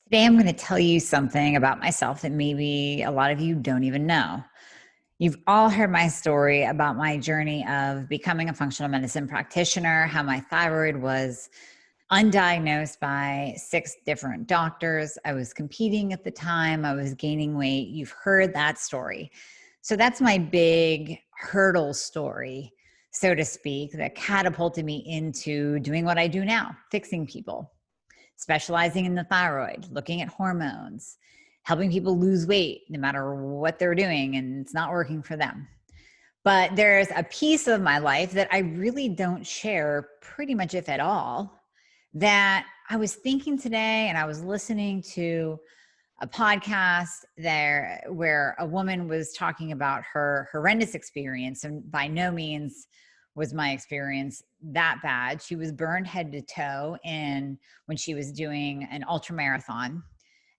Today, I'm going to tell you something about myself that maybe a lot of you don't even know. You've all heard my story about my journey of becoming a functional medicine practitioner, how my thyroid was undiagnosed by 6 different doctors. I was competing at the time, I was gaining weight. You've heard that story. So that's my big hurdle story, so to speak, that catapulted me into doing what I do now, fixing people, specializing in the thyroid, looking at hormones, helping people lose weight no matter what they're doing and it's not working for them. But there's a piece of my life that I really don't share pretty much, if at all, that I was thinking today, and I was listening to a podcast there where a woman was talking about her horrendous experience, and by no means was my experience that bad. She was burned head to toe in when she was doing an ultra marathon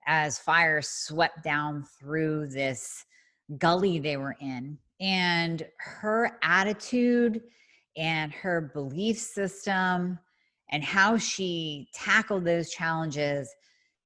as fire swept down through this gully they were in. And her attitude and her belief system and how she tackled those challenges,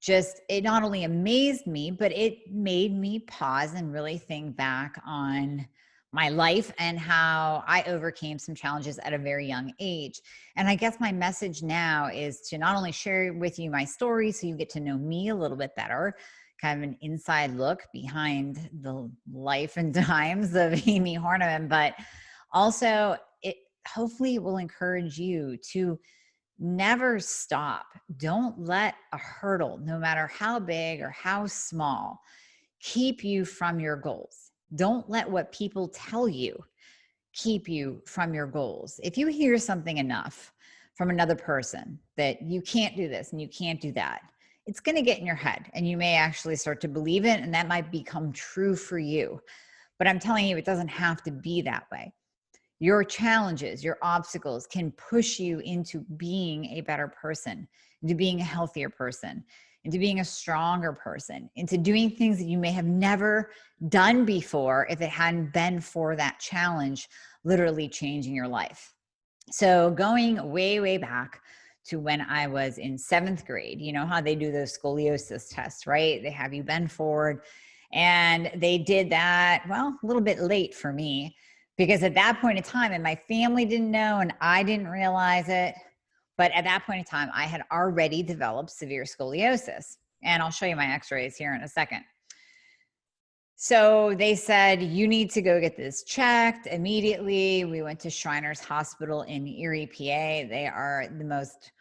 just, it not only amazed me, but it made me pause and really think back on my life and how I overcame some challenges at a very young age. And I guess my message now is to not only share with you my story so you get to know me a little bit better, kind of an inside look behind the life and times of Amie Hornaman, but also it hopefully will encourage you to never stop. Don't let a hurdle, no matter how big or how small, keep you from your goals. Don't let what people tell you keep you from your goals. If you hear something enough from another person that you can't do this and you can't do that, it's going to get in your head and you may actually start to believe it, and that might become true for you. But I'm telling you, it doesn't have to be that way. Your challenges, your obstacles can push you into being a better person, into being a healthier person, into being a stronger person, into doing things that you may have never done before if it hadn't been for that challenge literally changing your life. So going way, way back to when I was in 7th grade, you know how they do those scoliosis tests, right? They have you bend forward, and they did that, well, a little bit late for me, because at that point in time, and my family didn't know and I didn't realize it, but at that point in time, I had already developed severe scoliosis. And I'll show you my x-rays here in a second. So they said, you need to go get this checked immediately. We went to Shriners Hospital in Erie, PA. They are the most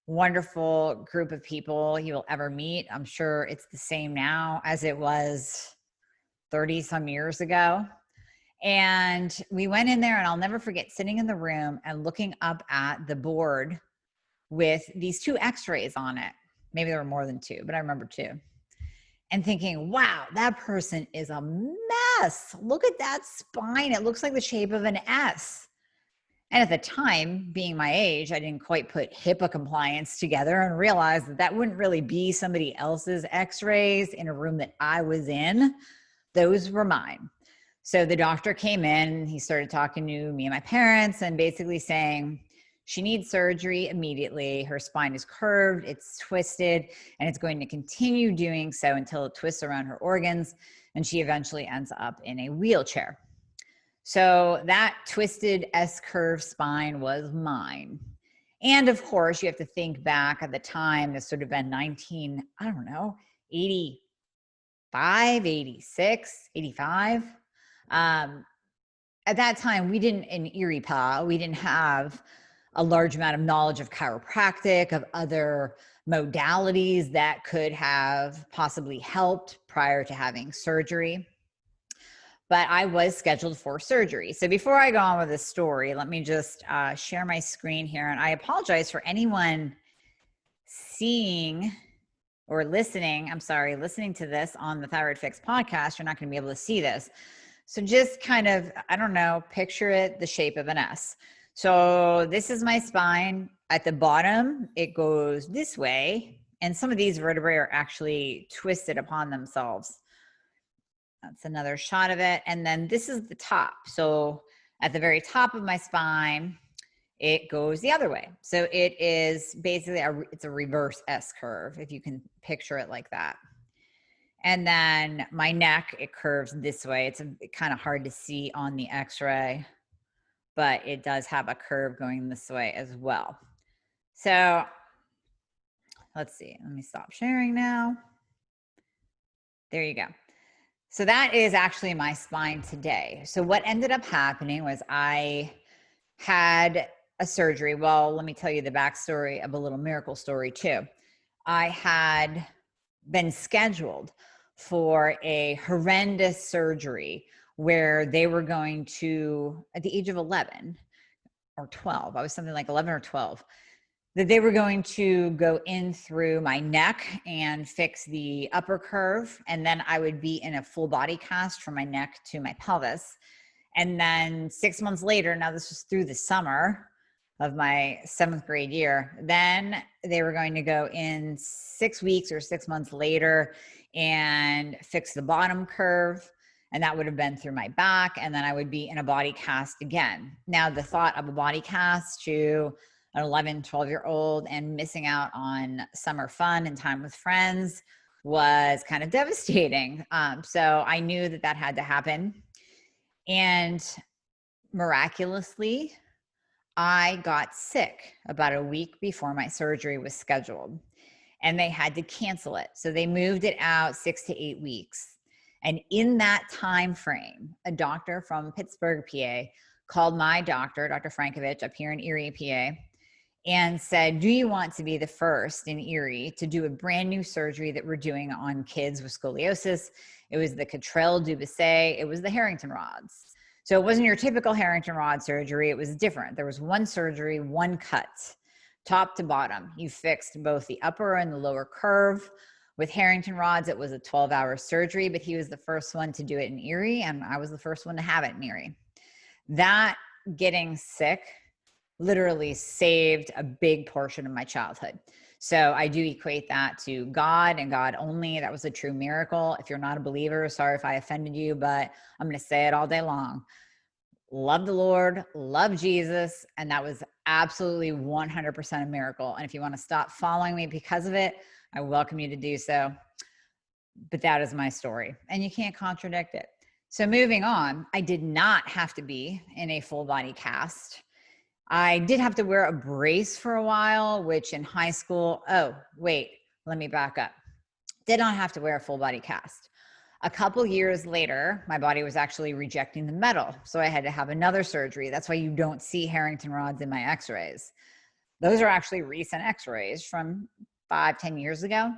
wonderful group of people you will ever meet. I'm sure it's the same now as it was 30 some years ago. And we went in there, and I'll never forget sitting in the room and looking up at the board with these 2 x-rays on it. Maybe there were more than 2, but I remember 2. And thinking, wow, that person is a mess. Look at that spine. It looks like the shape of an S. And at the time, being my age, I didn't quite put HIPAA compliance together and realize that that wouldn't really be somebody else's x-rays in a room that I was in. Those were mine. So the doctor came in, he started talking to me and my parents and basically saying, she needs surgery immediately. Her spine is curved, it's twisted, and it's going to continue doing so until it twists around her organs, and she eventually ends up in a wheelchair. So that twisted S-curve spine was mine. And of course, you have to think back at the time, this would have been 85, 86, 85. At that time, we didn't, in Erie, PA, we didn't have a large amount of knowledge of chiropractic, of other modalities that could have possibly helped prior to having surgery. But I was scheduled for surgery. So before I go on with this story, let me just share my screen here. And I apologize for anyone seeing or listening, listening to this on the Thyroid Fix podcast. You're not going to be able to see this. So just kind of, I don't know, picture it the shape of an S. So this is my spine. At the bottom, it goes this way. And some of these vertebrae are actually twisted upon themselves. That's another shot of it. And then this is the top. So at the very top of my spine it goes the other way. So it is basically it's a reverse S curve, if you can picture it like that. And then my neck, it curves this way. It's kind of hard to see on the x-ray, but it does have a curve going this way as well. So let's see, let me stop sharing now. There you go. So that is actually my spine today. So what ended up happening was I had a surgery. Well, let me tell you the backstory of a little miracle story too. I had been scheduled for a horrendous surgery where they were going to, at the age of 11 or 12, I was something like 11 or 12, that they were going to go in through my neck and fix the upper curve. And then I would be in a full body cast from my neck to my pelvis. And then 6 months later, now this was through the summer of my 7th grade year, then they were going to go in 6 weeks or 6 months later and fix the bottom curve. And that would have been through my back. And then I would be in a body cast again. Now the thought of a body cast to an 11, 12-year-old and missing out on summer fun and time with friends was kind of devastating. So I knew that that had to happen. And miraculously, I got sick about a week before my surgery was scheduled, and they had to cancel it. So they moved it out 6 to 8 weeks. And in that time frame, a doctor from Pittsburgh, PA, called my doctor, Dr. Frankovich, up here in Erie, PA, and said, do you want to be the first in Erie to do a brand new surgery that we're doing on kids with scoliosis? It was the Cottrell-Dubocet. It was the Harrington rods. So it wasn't your typical Harrington rod surgery. It was different. There was one surgery, one cut, top to bottom. You fixed both the upper and the lower curve. With Harrington rods, it was a 12-hour surgery, but he was the first one to do it in Erie, and I was the first one to have it in Erie. That getting sick literally saved a big portion of my childhood. So I do equate that to God and God only. That was a true miracle. If you're not a believer, sorry if I offended you, but I'm going to say it all day long. Love the Lord, love Jesus, and that was absolutely 100% a miracle. And if you want to stop following me because of it, I welcome you to do so. But that is my story, and you can't contradict it. So moving on, I did not have to be in a full body cast. I did have to wear a brace for a while, which in high school, oh, wait, let me back up. Did not have to wear a full body cast. A couple years later, my body was actually rejecting the metal. So I had to have another surgery. That's why you don't see Harrington rods in my x-rays. Those are actually recent x-rays from 5-10 years ago.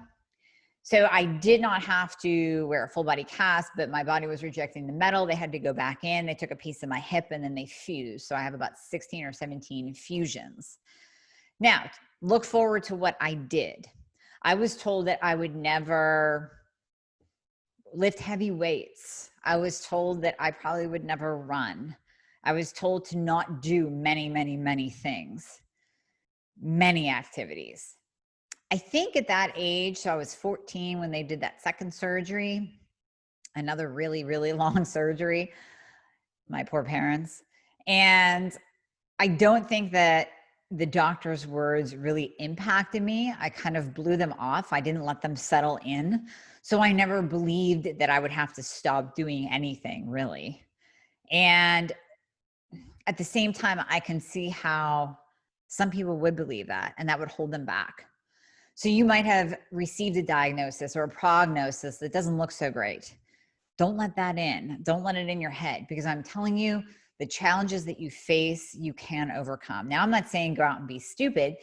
So I did not have to wear a full body cast, but my body was rejecting the metal. They had to go back in. They took a piece of my hip and then they fused. So I have about 16 or 17 fusions. Now, look forward to what I did. I was told that I would never lift heavy weights. I was told that I probably would never run. I was told to not do many, many, many things, many activities. I think at that age, so I was 14 when they did that second surgery, another really, really long surgery, my poor parents. And I don't think that the doctor's words really impacted me. I kind of blew them off. I didn't let them settle in. So I never believed that I would have to stop doing anything really. And at the same time, I can see how some people would believe that, and that would hold them back. So you might have received a diagnosis or a prognosis that doesn't look so great. Don't let that in. Don't let it in your head, because I'm telling you, the challenges that you face, you can overcome. Now, I'm not saying go out and be stupid.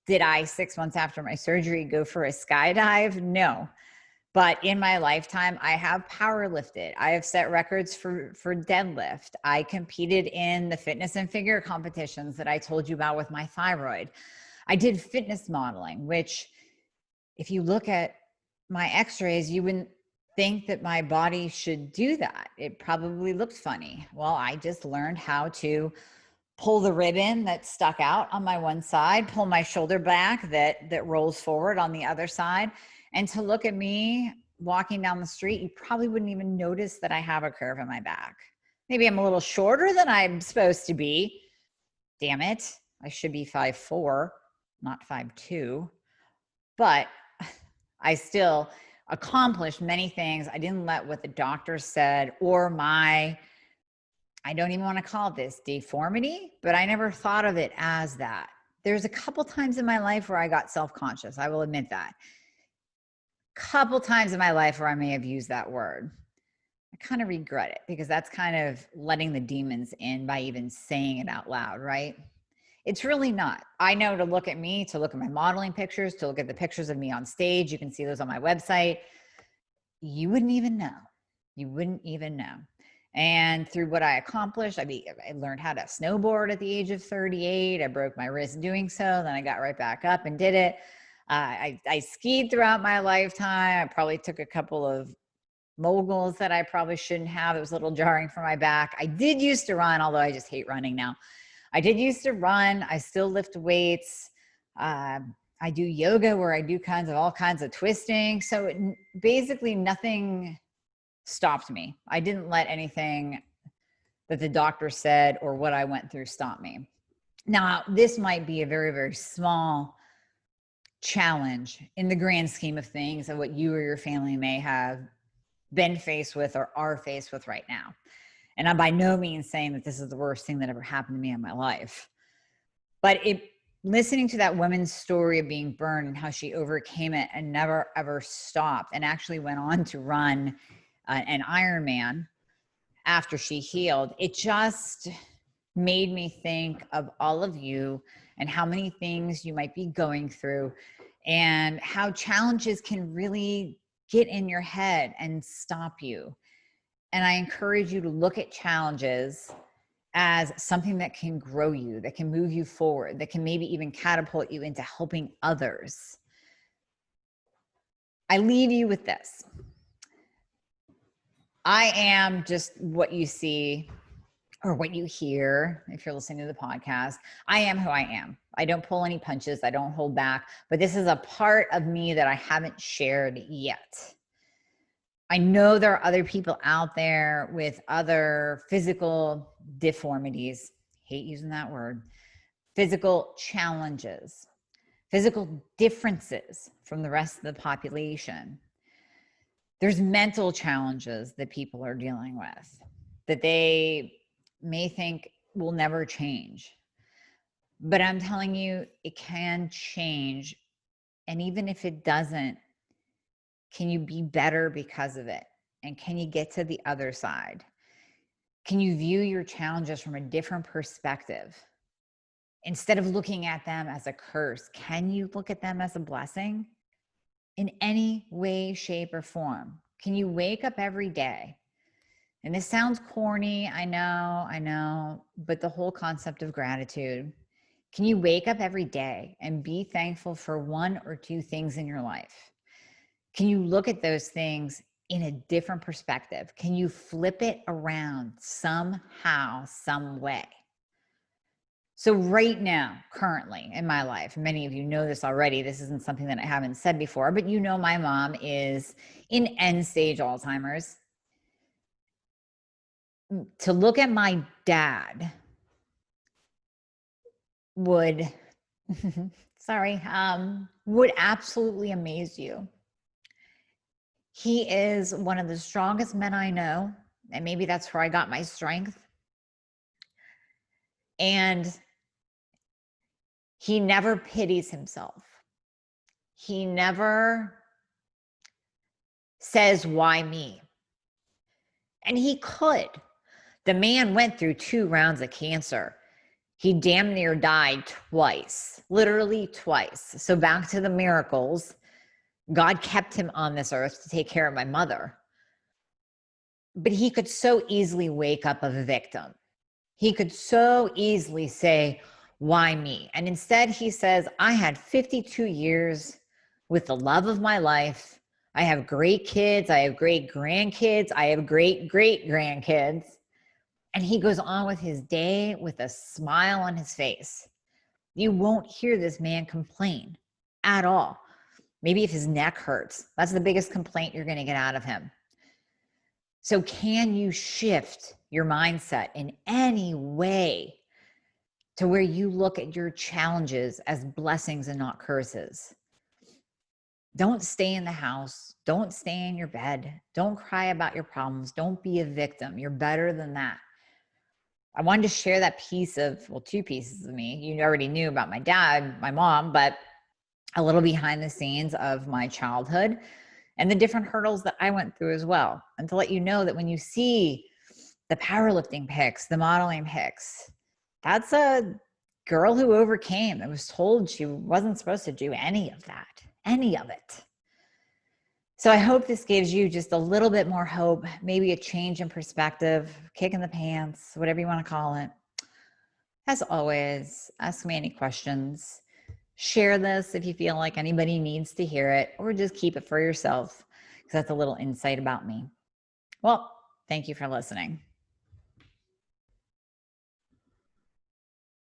Did I, 6 months after my surgery, go for a skydive? No. But in my lifetime, I have power lifted. I have set records for deadlift. I competed in the fitness and figure competitions that I told you about with my thyroid. I did fitness modeling, which if you look at my x-rays, you wouldn't think that my body should do that. It probably looked funny. Well, I just learned how to pull the ribbon that stuck out on my one side, pull my shoulder back that rolls forward on the other side. And to look at me walking down the street, you probably wouldn't even notice that I have a curve in my back. Maybe I'm a little shorter than I'm supposed to be. Damn it. I should be 5'4", not 5'2", but I still accomplished many things. I didn't let what the doctor said or I don't even want to call this deformity, but I never thought of it as that. There's a couple times in my life where I got self-conscious. I will admit that. Couple times in my life where I may have used that word. I kind of regret it because that's kind of letting the demons in by even saying it out loud, right? It's really not. I know to look at me, to look at my modeling pictures, to look at the pictures of me on stage. You can see those on my website. You wouldn't even know. You wouldn't even know. And through what I accomplished, I learned how to snowboard at the age of 38. I broke my wrist doing so. Then I got right back up and did it. I skied throughout my lifetime. I probably took a couple of moguls that I probably shouldn't have. It was a little jarring for my back. I did used to run, although I just hate running now. I did used to run. I still lift weights. I do yoga where I do all kinds of twisting. So basically nothing stopped me. I didn't let anything that the doctor said or what I went through stop me. Now, this might be a very, very small challenge in the grand scheme of things of what you or your family may have been faced with or are faced with right now. And I'm by no means saying that this is the worst thing that ever happened to me in my life. But listening to that woman's story of being burned and how she overcame it and never, ever stopped and actually went on to run an Ironman after she healed, it just made me think of all of you and how many things you might be going through and how challenges can really get in your head and stop you. And I encourage you to look at challenges as something that can grow you, that can move you forward, that can maybe even catapult you into helping others. I leave you with this. I am just what you see or what you hear if you're listening to the podcast. I am who I am. I don't pull any punches. I don't hold back. But this is a part of me that I haven't shared yet. I know there are other people out there with other physical deformities. Hate using that word. Physical challenges, physical differences from the rest of the population. There's mental challenges that people are dealing with that they may think will never change. But I'm telling you, it can change. And even if it doesn't, can you be better because of it? And can you get to the other side? Can you view your challenges from a different perspective? Instead of looking at them as a curse, can you look at them as a blessing? In any way, shape, or form? Can you wake up every day? And this sounds corny, I know, but the whole concept of gratitude. Can you wake up every day and be thankful for one or two things in your life? Can you look at those things in a different perspective? Can you flip it around somehow, some way? So right now, currently in my life, many of you know this already, this isn't something that I haven't said before, but you know my mom is in end-stage Alzheimer's. To look at my dad would, would absolutely amaze you. He is one of the strongest men I know, and maybe that's where I got my strength. And he never pities himself. He never says, why me? And he could. The man went through 2 rounds of cancer. He damn near died twice, literally twice. So back to the miracles, God kept him on this earth to take care of my mother. But he could so easily wake up a victim. He could so easily say, why me? And instead he says, I had 52 years with the love of my life. I have great kids. I have great grandkids. I have great great grandkids. And he goes on with his day with a smile on his face. You won't hear this man complain at all. Maybe if his neck hurts, that's the biggest complaint you're going to get out of him. So can you shift your mindset in any way to where you look at your challenges as blessings and not curses. Don't stay in the house. Don't stay in your bed. Don't cry about your problems. Don't be a victim. You're better than that. I wanted to share that piece of, well, two pieces of me. You already knew about my dad, my mom, but a little behind the scenes of my childhood and the different hurdles that I went through as well. And to let you know that when you see the powerlifting pics, the modeling pics, that's a girl who overcame, that was told she wasn't supposed to do any of that, any of it. So I hope this gives you just a little bit more hope, maybe a change in perspective, kick in the pants, whatever you want to call it. As always, ask me any questions. Share this if you feel like anybody needs to hear it, or just keep it for yourself, because that's a little insight about me. Well, thank you for listening.